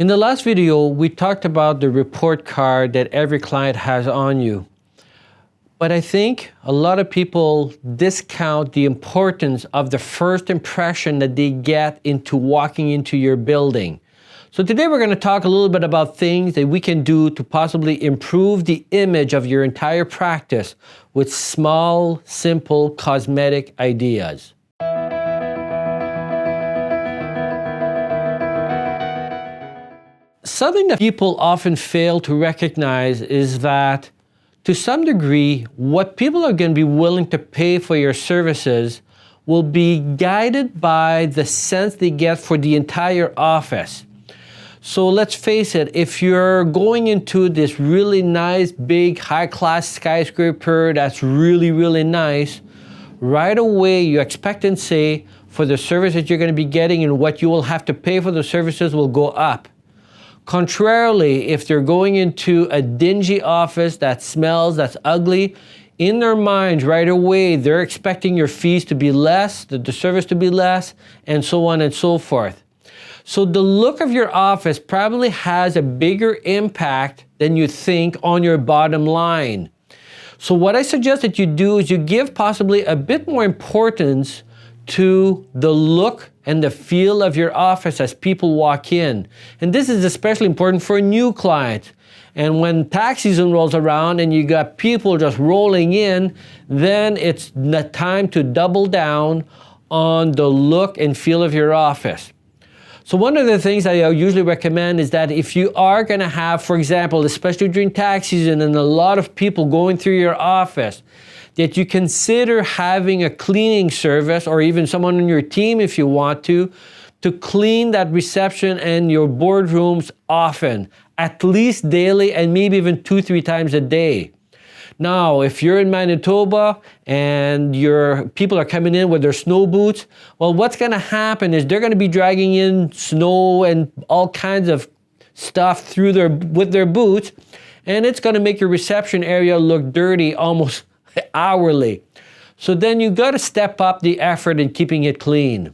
In the last video, we talked about the report card that every client has on you. But I think a lot of people discount the importance of the first impression that they get into walking into your building. So today we're going to talk a little bit about things that we can do to possibly improve the image of your entire practice with small, simple, cosmetic ideas. Something that people often fail to recognize is that, to some degree, what people are going to be willing to pay for your services will be guided by the sense they get for the entire office. So let's face it, if you're going into this really nice, big, high-class skyscraper that's really, really nice, right away you expect and say for the service that you're going to be getting and what you will have to pay for the services will go up. Contrarily, if they're going into a dingy office that smells, that's ugly, in their minds right away, they're expecting your fees to be less, the service to be less, and so on and so forth. So the look of your office probably has a bigger impact than you think on your bottom line. So what I suggest that you do is you give possibly a bit more importance to the look and the feel of your office as people walk in. And this is especially important for new clients. And when tax season rolls around and you got people just rolling in, then it's the time to double down on the look and feel of your office. So one of the things I usually recommend is that if you are going to have, for example, especially during tax season and a lot of people going through your office, that you consider having a cleaning service or even someone on your team if you want to clean that reception and your boardrooms often, at least daily and maybe even 2-3 times a day. Now, if you're in Manitoba and your people are coming in with their snow boots, well, what's going to happen is they're going to be dragging in snow and all kinds of stuff with their boots, and it's going to make your reception area look dirty almost hourly. So then you got to step up the effort in keeping it clean.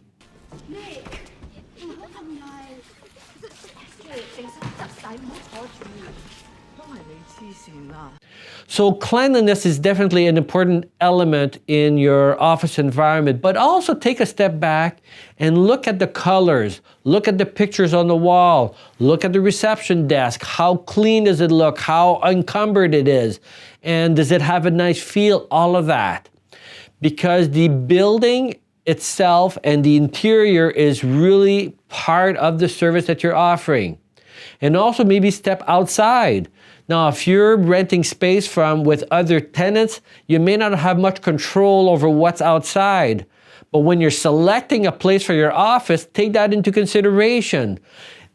So cleanliness is definitely an important element in your office environment, but also take a step back and look at the colors, look at the pictures on the wall, look at the reception desk. How clean does it look? How encumbered it is? And does it have a nice feel? All of that. Because the building itself and the interior is really part of the service that you're offering. And also maybe step outside. Now, if you're renting space with other tenants, you may not have much control over what's outside. But when you're selecting a place for your office, take that into consideration.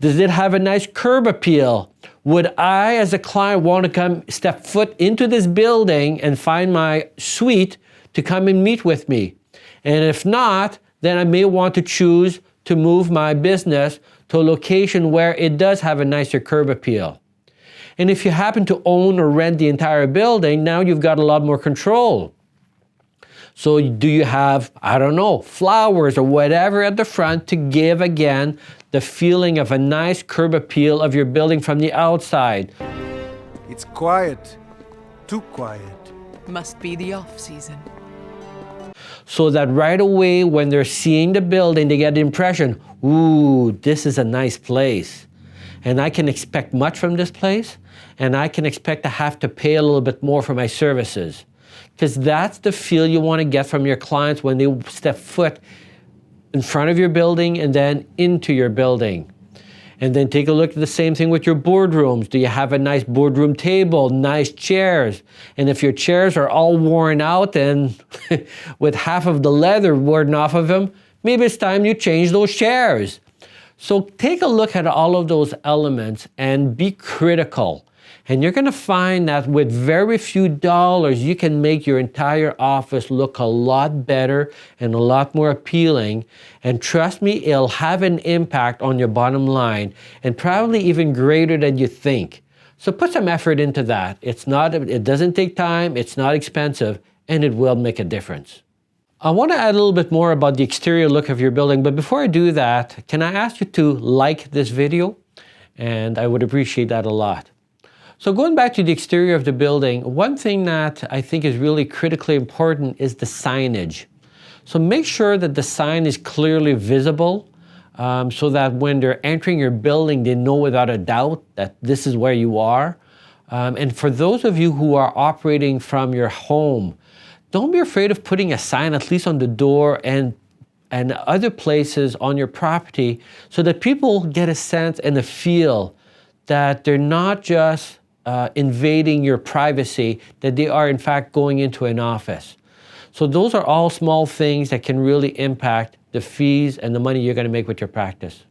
Does it have a nice curb appeal? Would I, as a client, want to step foot into this building and find my suite to come and meet with me? And if not, then I may want to choose to move my business to a location where it does have a nicer curb appeal. And if you happen to own or rent the entire building, now you've got a lot more control. So do you have, I don't know, flowers or whatever at the front to give, again, the feeling of a nice curb appeal of your building from the outside? It's quiet. Too quiet. Must be the off-season. So that right away when they're seeing the building, they get the impression, ooh, this is a nice place. And I can expect much from this place, and I can expect to have to pay a little bit more for my services. Because that's the feel you want to get from your clients when they step foot in front of your building and then into your building. And then take a look at the same thing with your boardrooms. Do you have a nice boardroom table, nice chairs? And if your chairs are all worn out and with half of the leather worn off of them, maybe it's time you change those chairs. So take a look at all of those elements and be critical. And you're going to find that with very few dollars, you can make your entire office look a lot better and a lot more appealing. And trust me, it'll have an impact on your bottom line, and probably even greater than you think. So put some effort into that. It doesn't take time, it's not expensive, and it will make a difference. I want to add a little bit more about the exterior look of your building, but before I do that, can I ask you to like this video And I would appreciate that a lot. So going back to the exterior of the building, one thing that I think is really critically important is the signage. So make sure that the sign is clearly visible so that when they're entering your building, they know without a doubt that this is where you are. And for those of you who are operating from your home, don't be afraid of putting a sign at least on the door and other places on your property so that people get a sense and a feel that they're not just invading your privacy, that they are in fact going into an office. So those are all small things that can really impact the fees and the money you're going to make with your practice.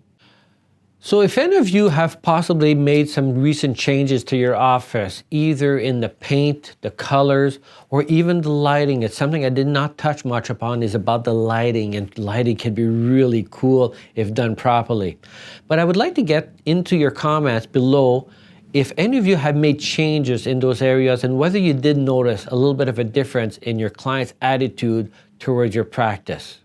So if any of you have possibly made some recent changes to your office, either in the paint, the colors, or even the lighting, it's something I did not touch much upon, is about the lighting, and lighting can be really cool if done properly. But I would like to get into your comments below if any of you have made changes in those areas and whether you did notice a little bit of a difference in your client's attitude towards your practice.